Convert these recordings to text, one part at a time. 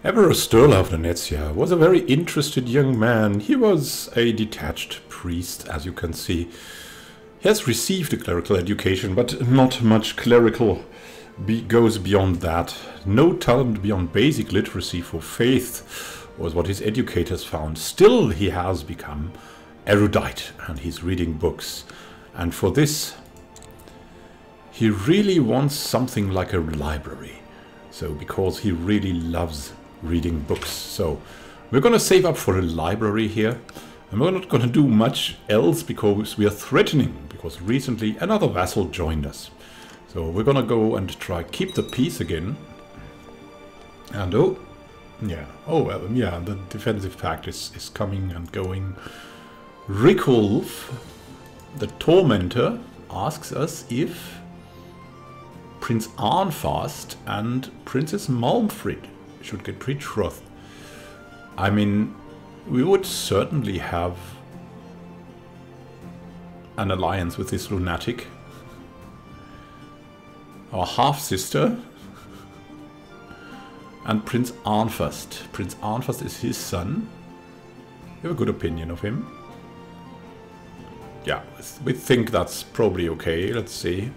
Emperor Sturla of Venezia was a very interested young man. He was a detached priest, as you can see. He has received a clerical education, but not much clerical goes beyond that. No talent beyond basic literacy for faith was what his educators found. Still, he has become erudite, and he's reading books. And for this, he really wants something like a library. So, because he really loves reading books. So, we're going to save up for a library here. And we're not going to do much else because we are threatening. Because recently another vassal joined us. So, we're going to go and try keep the peace again. And the defensive pact is coming and going. Rikulf, the tormentor, asks us if Prince Arnfast and Princess Malmfrid should get betrothed. I mean, we would certainly have an alliance with this lunatic. Our half-sister and Prince Arnfast. Prince Arnfast is his son. You have a good opinion of him. Yeah, we think that's probably okay. Let's see.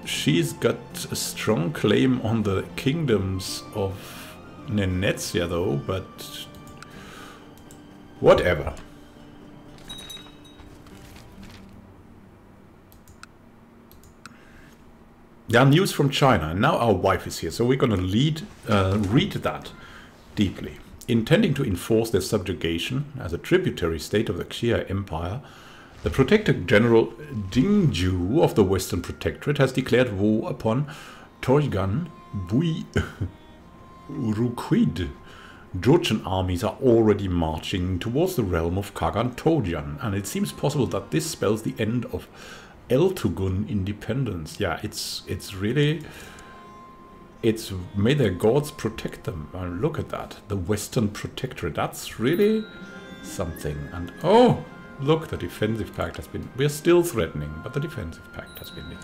She's got a strong claim on the kingdoms of Venezia, though, but whatever. Yeah, news from China. Now our wife is here, so we're going to read that deeply. Intending to enforce their subjugation as a tributary state of the Xia Empire, the Protector General Dingju of the Western Protectorate has declared war upon Toygan Bui Ruquid. Georgian armies are already marching towards the realm of Kagan Tojan, and it seems possible that this spells the end of Eltugun independence. Yeah, it's really... It's may their gods protect them. Look at that. The Western Protectorate. That's really something. And oh, look, the defensive pact has been... We're still threatening, but the defensive pact has been...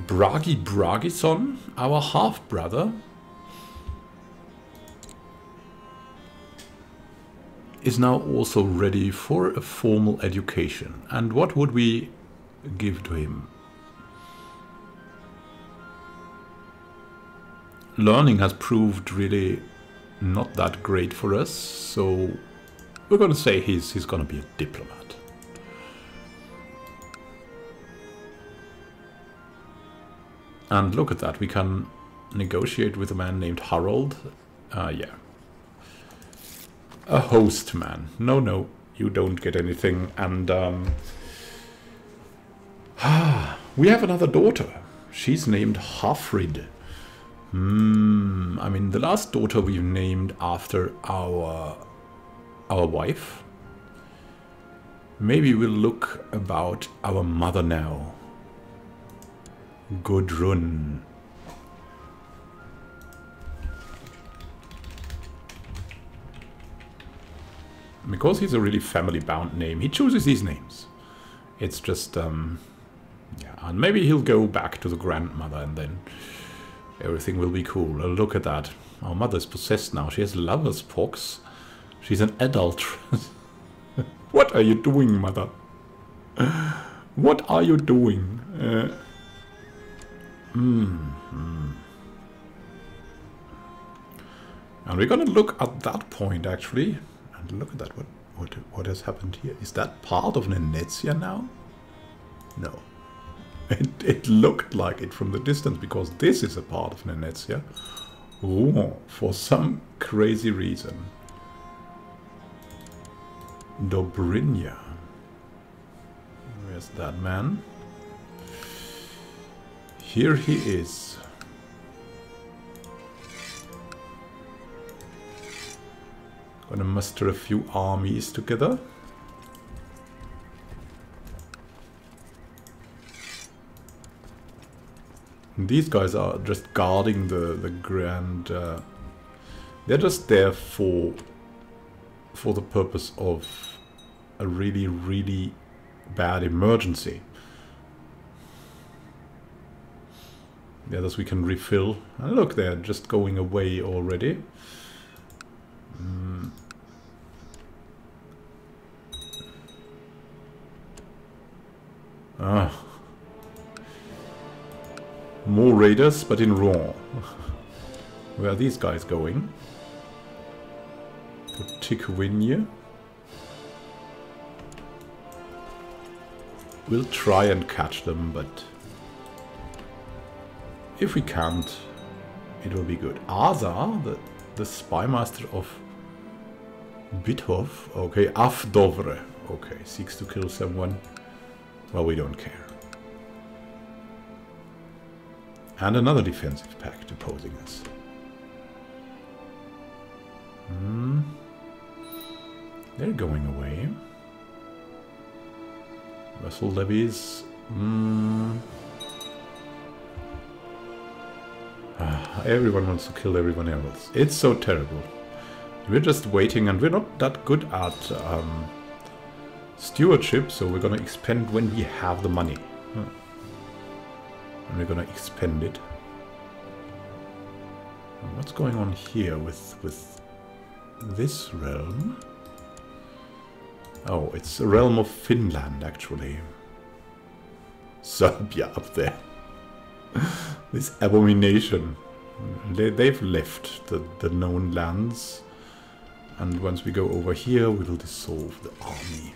Bragison, our half-brother, is now also ready for a formal education. And what would we give to him? Learning has proved really not that great for us, so we're going to say he's going to be a diplomat. And look at that, we can negotiate with a man named Harold. Yeah. A host man. No, you don't get anything. And we have another daughter. She's named Hafrid. I mean, the last daughter we've named after our wife. Maybe we'll look about our mother now. Gudrun. Because he's a really family-bound name, he chooses these names. It's just, yeah, and maybe he'll go back to the grandmother and then everything will be cool. Oh, look at that. Our mother's possessed now. She has lover's pox. She's an adulteress. What are you doing, mother? What are you doing? And we're gonna look at that point, actually. And look at that. What has happened here? Is that part of Venezia now? No. It looked like it from the distance, because this is a part of Venezia. Oh, for some crazy reason. Dobrinja. Where's that man? Here he is. Gonna muster a few armies together. These guys are just guarding the grand... they're just there for the purpose of a really, really bad emergency. The others we can refill. And look, they're just going away already. More raiders, but in Rouen. Where are these guys going? To Ticovigne. We'll try and catch them, but if we can't, it will be good. Azar, the spymaster of Bithof. Okay, Afdovre. Okay, seeks to kill someone. Well, we don't care. And another defensive pact opposing us. They're going away. Vessel levies. Everyone wants to kill everyone else. It's so terrible. We're just waiting, and we're not that good at stewardship, so we're gonna expend when we have the money. And we're gonna expend it. And what's going on here with this realm? Oh, it's a realm of Finland, actually. Serbia up there. This abomination. They've left the known lands. And once we go over here, we will dissolve the army.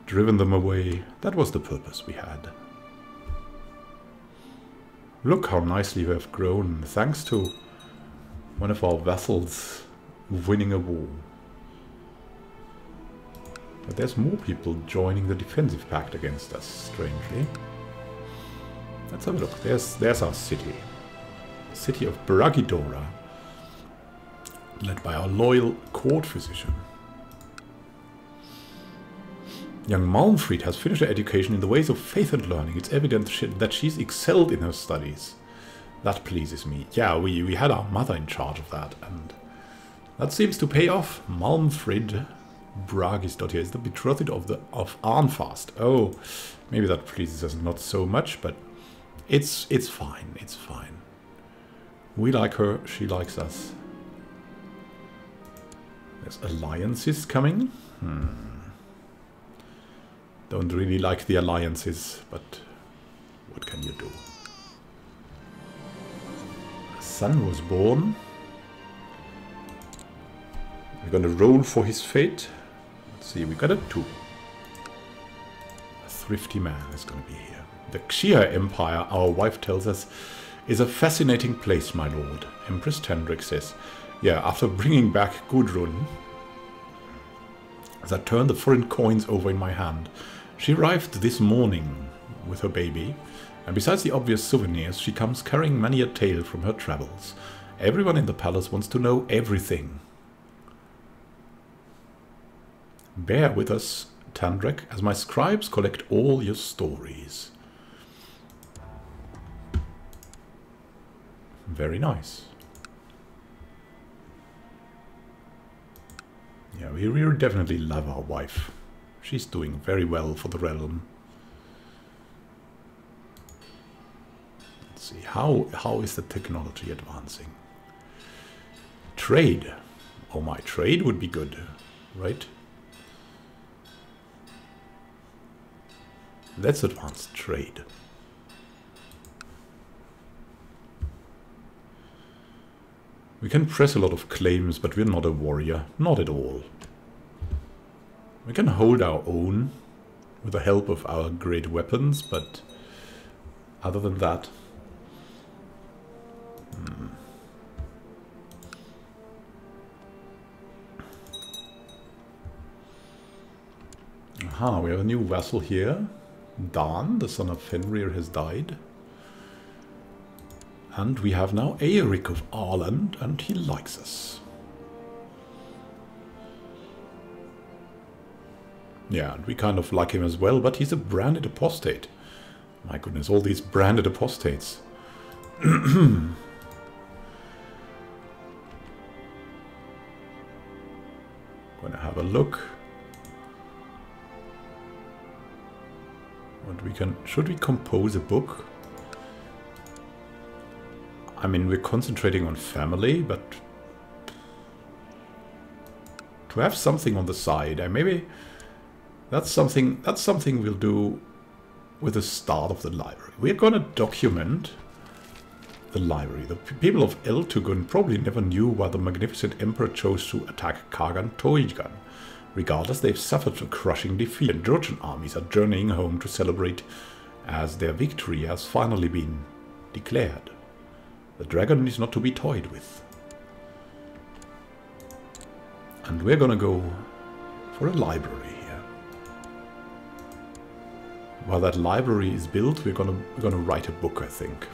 Driven them away. That was the purpose we had. Look how nicely we have grown, thanks to one of our vassals winning a war. But there's more people joining the defensive pact against us, strangely. Let's have a look. There's our city. City of Bragidora, led by our loyal court physician. Young Malmfried has finished her education in the ways of faith and learning. It's evident that she's excelled in her studies. That pleases me. Yeah, we had our mother in charge of that, and that seems to pay off. Malmfried Bragisdottir is the betrothed of Arnfast. Oh, maybe that pleases us not so much, but it's fine. It's fine. We like her, she likes us. There's alliances coming. Don't really like the alliances, but what can you do? A son was born. We're gonna roll for his fate. Let's see, we got a 2. A thrifty man is gonna be here. The Xia Empire, our wife tells us, is a fascinating place, my lord. Empress Tendrick says. Yeah, after bringing back Gudrun, as I turned the foreign coins over in my hand, she arrived this morning with her baby, and besides the obvious souvenirs, she comes carrying many a tale from her travels. Everyone in the palace wants to know everything. Bear with us, Tandrek, as my scribes collect all your stories. Very nice. Yeah, we really definitely love our wife. She's doing very well for the realm. Let's see, how is the technology advancing? Trade. Oh, my trade would be good, right? Let's advance trade. We can press a lot of claims, but we're not a warrior. Not at all. We can hold our own with the help of our great weapons, but other than that... Aha, we have a new vassal here. Dan, the son of Fenrir, has died. And we have now Eiric of Aarland, and he likes us. Yeah, and we kind of like him as well, but he's a branded apostate. My goodness, all these branded apostates. Gonna have a look. What we can... Should we compose a book? I mean, we're concentrating on family, but to have something on the side, and maybe that's something we'll do with the start of the library. We're gonna document the library. The people of Eltugun probably never knew why the magnificent emperor chose to attack Kagan Toigan. Regardless, they've suffered a crushing defeat, and Georgian armies are journeying home to celebrate as their victory has finally been declared. The dragon is not to be toyed with. And we're gonna go for a library here. While that library is built, we're gonna write a book, I think.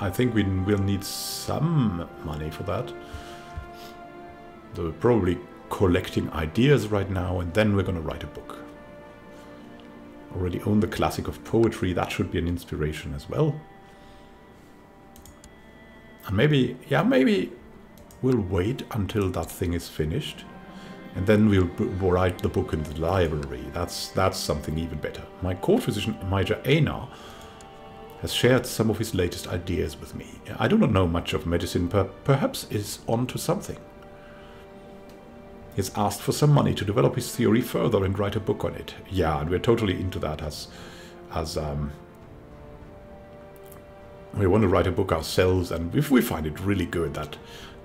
I think we'll need some money for that. So we're probably collecting ideas right now, and then we're gonna write a book. Already own the classic of poetry, that should be an inspiration as well. And maybe, yeah, maybe we'll wait until that thing is finished, and then we'll write the book in the library. That's something even better. My court physician, Major Einar, has shared some of his latest ideas with me. I do not know much of medicine, perhaps is on to something. He's asked for some money to develop his theory further and write a book on it. Yeah, and we're totally into that as we want to write a book ourselves, and if we find it really good that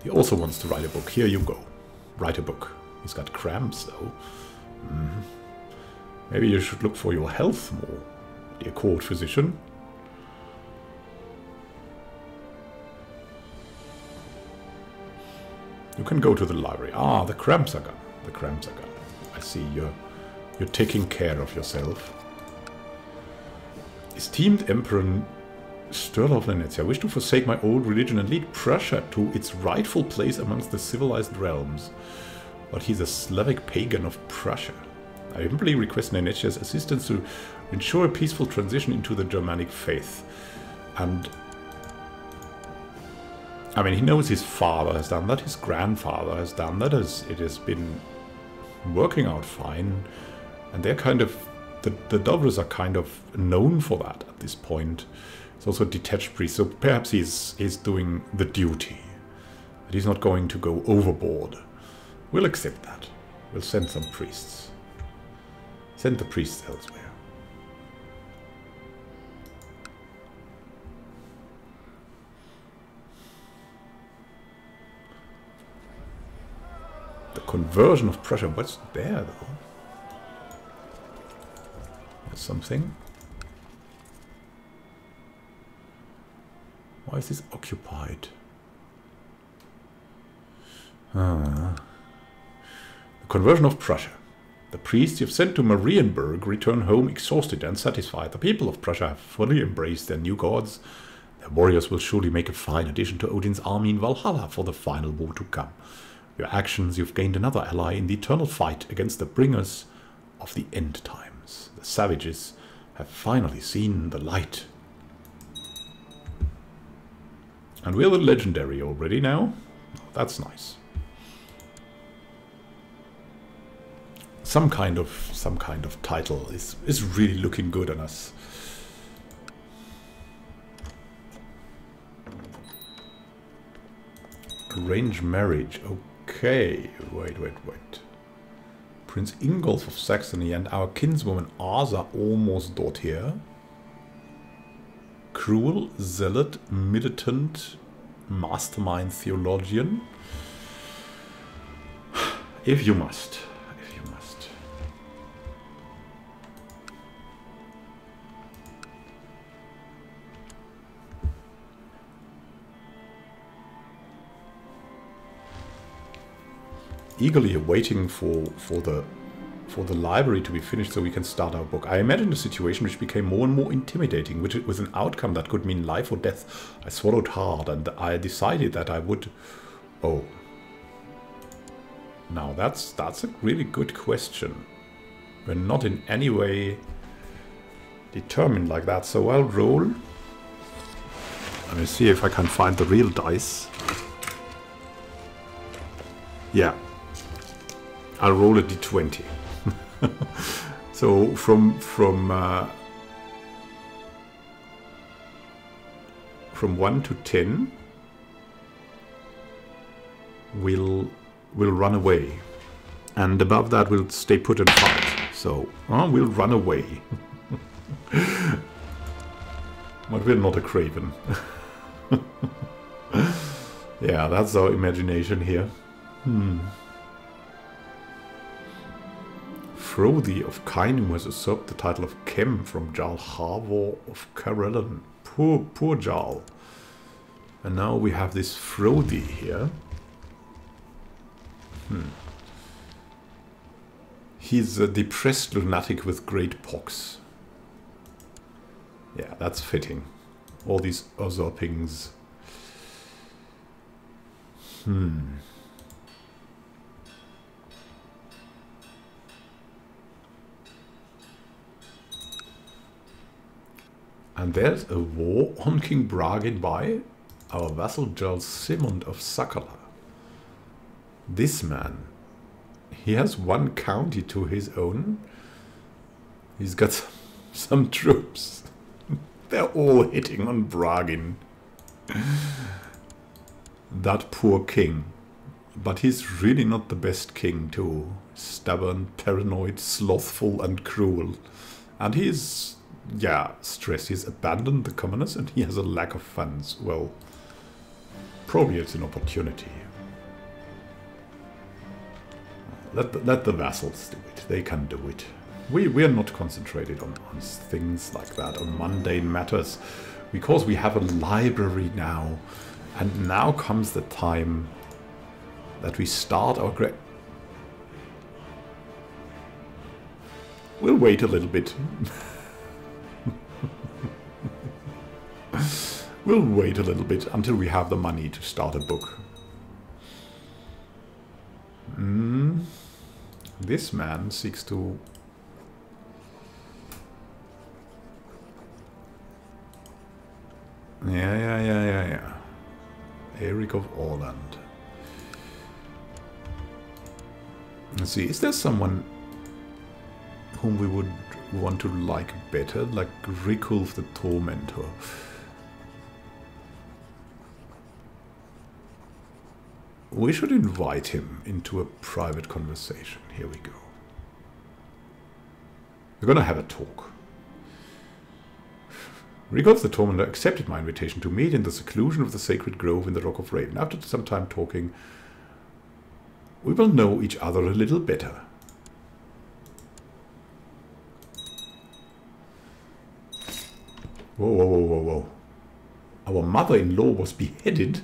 he also wants to write a book, here you go. Write a book. He's got cramps, though. Maybe you should look for your health more, dear court physician. You can go to the library. Ah, the cramps are gone. The cramps are gone. I see you're taking care of yourself. Esteemed Emperor Sturla of Venetia, I wish to forsake my old religion and lead Prussia to its rightful place amongst the civilized realms. But he's a Slavic pagan of Prussia. I humbly request Venetia's assistance to ensure a peaceful transition into the Germanic faith. And I mean, he knows his father has done that, his grandfather has done that, it has been working out fine. And they're kind of, the Dovres are kind of known for that at this point. It's also a detached priest, so perhaps he's doing the duty. But he's not going to go overboard. We'll accept that. We'll send some priests. Send the priests elsewhere. The conversion of Prussia. What's there, though? There's something. Why is this occupied? The conversion of Prussia. The priests you've sent to Marienburg return home exhausted and satisfied. The people of Prussia have fully embraced their new gods. Their warriors will surely make a fine addition to Odin's army in Valhalla for the final war to come. Your actions, you've gained another ally in the eternal fight against the bringers of the end times. The savages have finally seen the light. And we're the legendary already now. That's nice. Some kind of title is really looking good on us. Arranged marriage. Okay, wait. Prince Ingolf of Saxony and our kinswoman Asa almost dot here. Cruel, zealot, militant, mastermind theologian. If you must. Eagerly awaiting for the library to be finished so we can start our book. I imagined a situation which became more and more intimidating, which with an outcome that could mean life or death. I swallowed hard and I decided that I would... Oh. Now that's a really good question. We're not in any way determined like that, so I'll roll. Let me see if I can find the real dice. Yeah. I'll roll a d20. So from 1 to 10, will run away. And above that will stay put and fight. So, we'll run away. But we're not a craven. Yeah, that's our imagination here. Frothy of Kainum has usurped the title of Kem from Jarl Harvor of Karelen. Poor Jarl. And now we have this Frothy here. He's a depressed lunatic with great pox. Yeah, that's fitting. All these usurpings. And there's a war on King Bragin by our vassal Jarl Simond of Sakala. This man, he has one county to his own. He's got some troops. They're all hitting on Bragin. That poor king. But he's really not the best king too. Stubborn, paranoid, slothful and cruel. And he's, yeah, stressed. He's abandoned the commoners and he has a lack of funds. Well, probably it's an opportunity. Let the vassals do it. They can do it. We are not concentrated on things like that, on mundane matters, because we have a library now. And now comes the time that we start our We'll wait a little bit. We'll wait a little bit until we have the money to start a book. This man seeks to... Yeah. Eric of Orland. Let's see, is there someone whom we would want to like better? Like Rikulf the Tormentor. We should invite him into a private conversation. Here we go. We're gonna have a talk. Rikulf the Tormentor accepted my invitation to meet in the seclusion of the sacred grove in the Rock of Raven. After some time talking, we will know each other a little better. Whoa. Our mother-in-law was beheaded?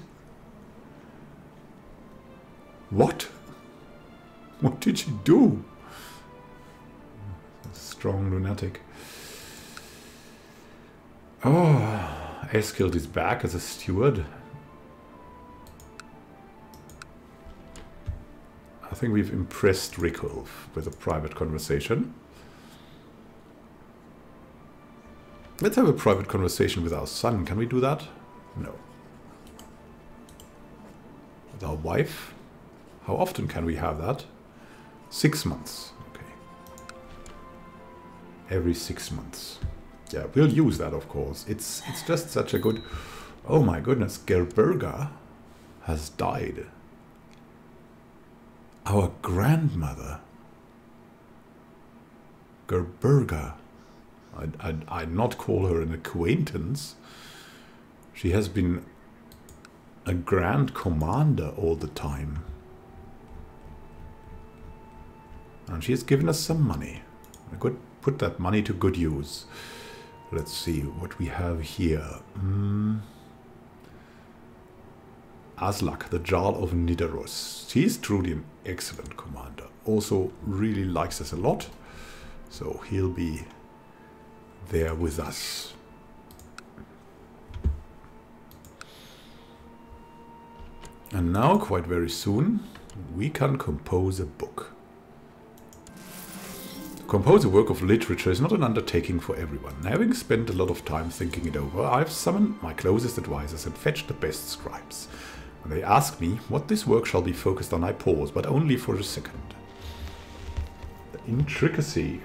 What? What did she do? A strong lunatic. Oh, Eskild is back as a steward. I think we've impressed Rikulf with a private conversation. Let's have a private conversation with our son. Can we do that? No. With our wife? How often can we have that? 6 months. Okay. Every 6 months. Yeah, we'll use that, of course. It's just such a good... Oh my goodness, Gerberga has died. Our grandmother. Gerberga. I'd not call her an acquaintance. She has been a grand commander all the time. And she has given us some money. I could put that money to good use. Let's see what we have here. Aslak, the Jarl of Nidaros. He's truly an excellent commander. Also really likes us a lot. So he'll be there with us. And now, quite very soon, we can compose a book. To compose a work of literature is not an undertaking for everyone. Having spent a lot of time thinking it over, I've summoned my closest advisors and fetched the best scribes. When they ask me what this work shall be focused on, I pause, but only for a second. The intricacy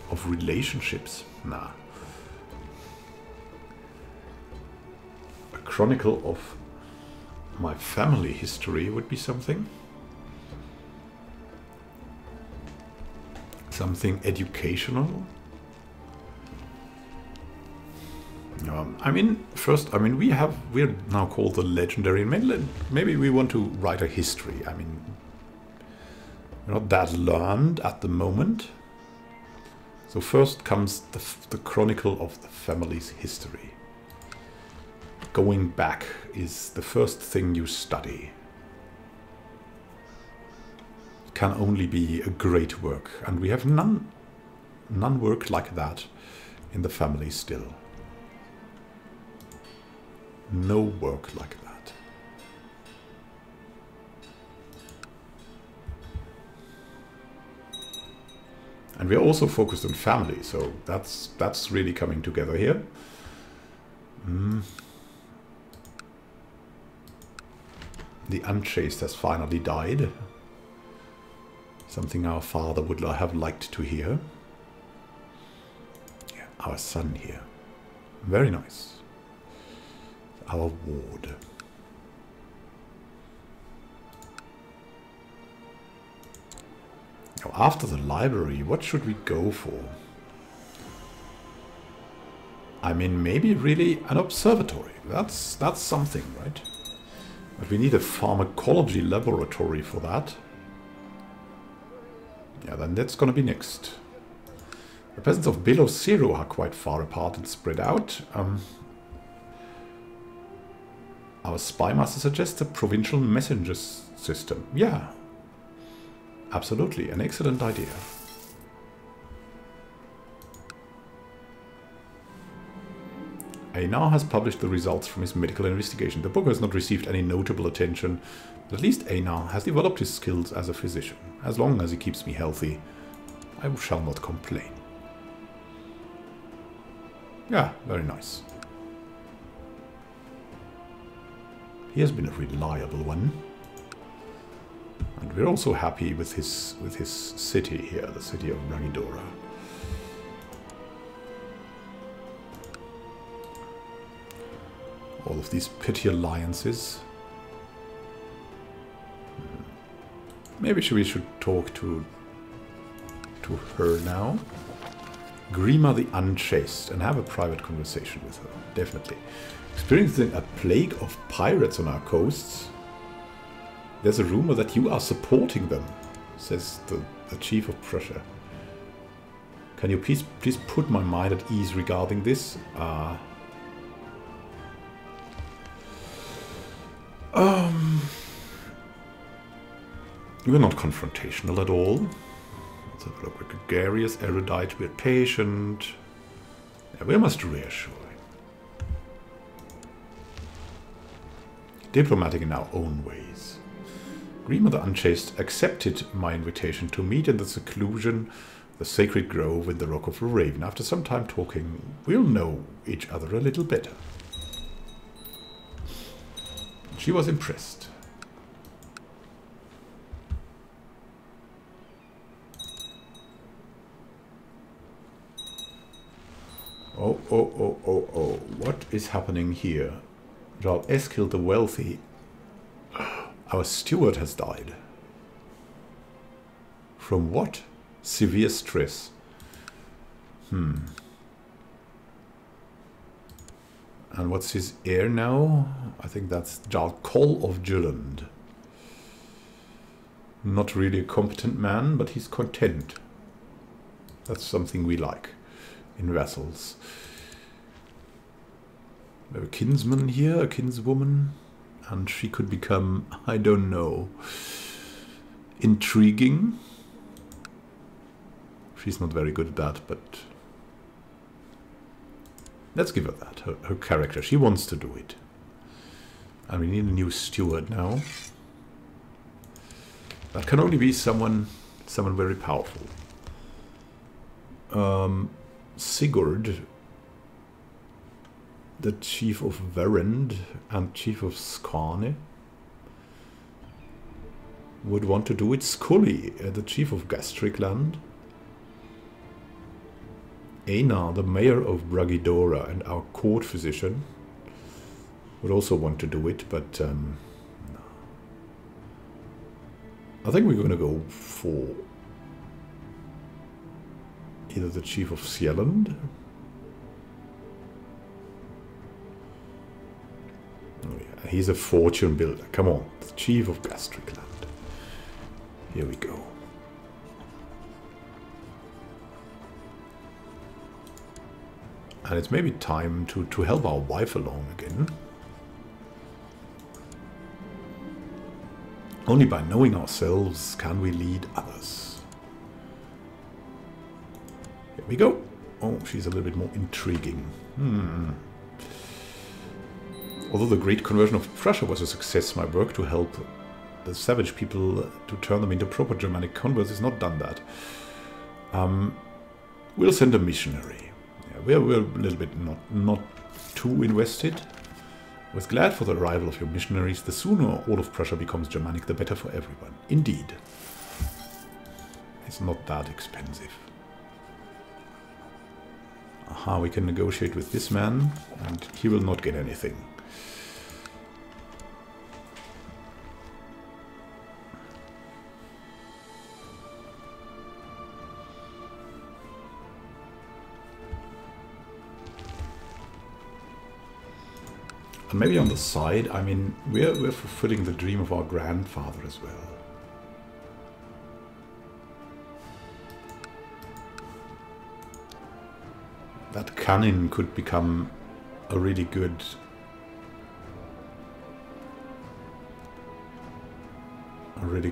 of relationships. Nah. A chronicle of My family history would be something. Something educational. I mean, first, I mean, we're now called the legendary. Maybe we want to write a history. I mean, we're not that learned at the moment. So first comes the chronicle of the family's history. Going back is the first thing you study. It can only be a great work, and we have none work like that in the family still. No work like that. And we're also focused on family, so that's really coming together here. The unchaste has finally died. Something our father would have liked to hear. Yeah, our son here. Very nice. Our ward. Now, after the library, what should we go for? I mean, maybe really an observatory. That's something, right? But we need a pharmacology laboratory for that. Yeah, then that's gonna be next. The peasants of below zero are quite far apart and spread out. Our spy master suggests a provincial messenger system. Yeah, absolutely, an excellent idea. Einar has published the results from his medical investigation. The book has not received any notable attention, but at least Einar has developed his skills as a physician. As long as he keeps me healthy, I shall not complain. Yeah, very nice. He has been a reliable one. And we're also happy with his city here, the city of Rangidora. All of these petty alliances. Maybe we should talk to her now. Grima the Unchaste, and have a private conversation with her. Definitely. Experiencing a plague of pirates on our coasts. There's a rumor that you are supporting them, says the chief of Prussia. Can you please put my mind at ease regarding this? We're not confrontational at all. Let's have a look. We're gregarious, erudite, we're patient. Yeah, we must reassure. Diplomatic in our own ways. Grima the Unchaste accepted my invitation to meet in the seclusion, the sacred grove in the Rock of the Raven. After some time talking, we'll know each other a little better. She was impressed. Oh. What is happening here? Jarl Eskil the Wealthy. Our steward has died. From what? Severe stress. And what's his heir now? I think that's Jarl Koll of Julland. Not really a competent man, but he's content. That's something we like in vassals. We have a kinsman here, a kinswoman, and she could become, I don't know, intriguing. She's not very good at that, but let's give her that, her character. She wants to do it. And we need a new steward now. That can only be someone very powerful. Sigurd, the chief of Verend and chief of Skane, would want to do it. Scully, the chief of Gastricland. Einar, the mayor of Bragidora and our court physician, would also want to do it, but I think we're going to go for either the Chief of Sealand. Oh yeah, he's a fortune builder. Come on, the Chief of Gastricland. Here we go. And it's maybe time to help our wife along again. Only by knowing ourselves can we lead others. Here we go. Oh, she's a little bit more intriguing. Although the Great Conversion of Prussia was a success, my work to help the savage people to turn them into proper Germanic converts has not done that. We'll send a missionary. Yeah, we're a little bit not too invested. I was glad for the arrival of your missionaries. The sooner all of Prussia becomes Germanic, the better for everyone. Indeed. It's not that expensive. Aha, we can negotiate with this man, and he will not get anything. And maybe on the side, I mean, we're fulfilling the dream of our grandfather as well. That cannon could become a really good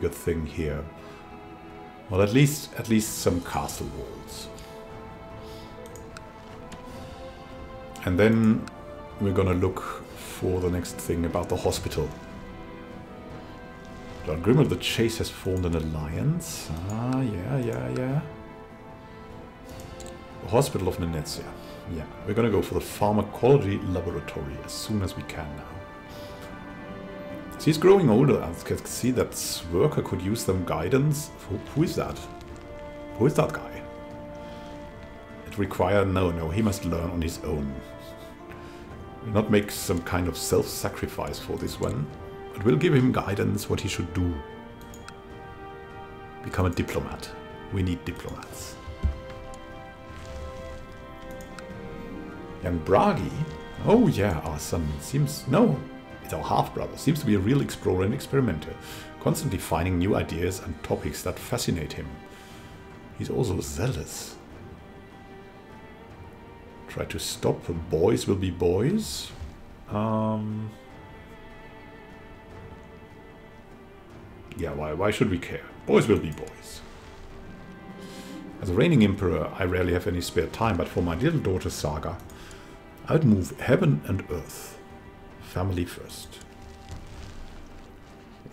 thing here. Well, at least some castle walls. And then we're gonna look for the next thing about the hospital. Lord Grim of the Chase has formed an alliance. Ah, yeah. The Hospital of Venezia. Yeah, we're gonna go for the pharmacology laboratory as soon as we can now. So he's growing older. I can see that Swerker could use some guidance. Who is that? Who is that guy? It requires... No, he must learn on his own. We'll not make some kind of self-sacrifice for this one, but we'll give him guidance what he should do. Become a diplomat. We need diplomats. Young Bragi? Oh yeah, our son seems... No, it's our half-brother. Seems to be a real explorer and experimenter, constantly finding new ideas and topics that fascinate him. He's also zealous. Try to stop. Boys will be boys. Yeah, why should we care? Boys will be boys. As a reigning emperor, I rarely have any spare time, but for my little daughter's saga, I'd move heaven and earth. Family first.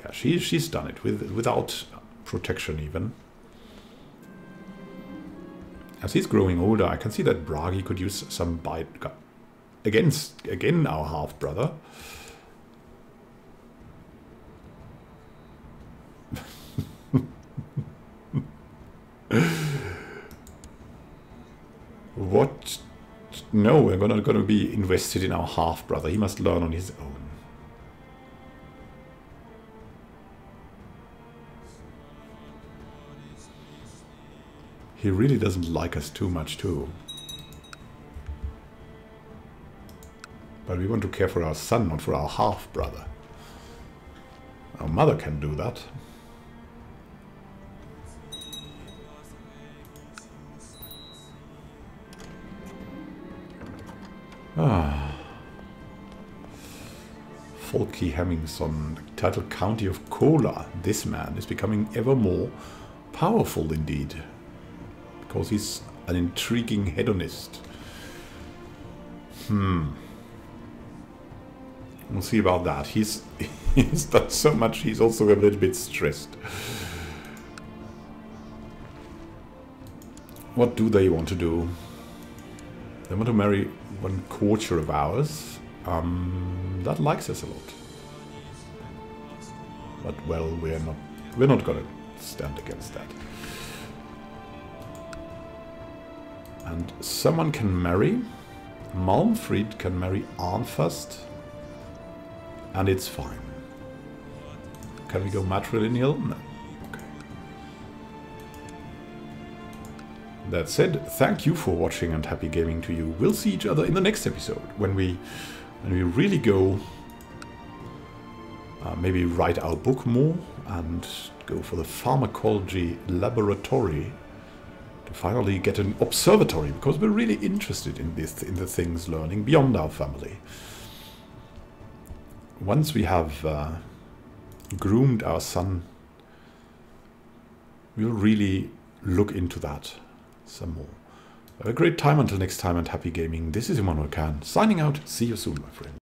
Yeah, she's done it without protection even. As he's growing older, I can see that Bragi could use some bite again our half-brother. What? No, we're gonna be invested in our half-brother. He must learn on his own. He really doesn't like us too much, too. But we want to care for our son, not for our half-brother. Our mother can do that. Folky Hemmingson, title County of Kola. This man is becoming ever more powerful indeed. Because he's an intriguing hedonist. We'll see about that. He's done so much, he's also a little bit stressed. What do they want to do? They want to marry one courtier of ours. That likes us a lot. But well, we're not gonna stand against that. And someone can marry. Malmfrid can marry Arnfast. And it's fine. Can we go matrilineal? No. Okay. that said, thank you for watching and happy gaming to you. We'll see each other in the next episode when we really go maybe write our book more and go for the pharmacology laboratory to finally get an observatory, because we're really interested in this, in the things learning beyond our family. Once we have groomed our son, we'll really look into that some more. Have a great time until next time and happy gaming. This is Immanuel signing out. See you soon, my friend.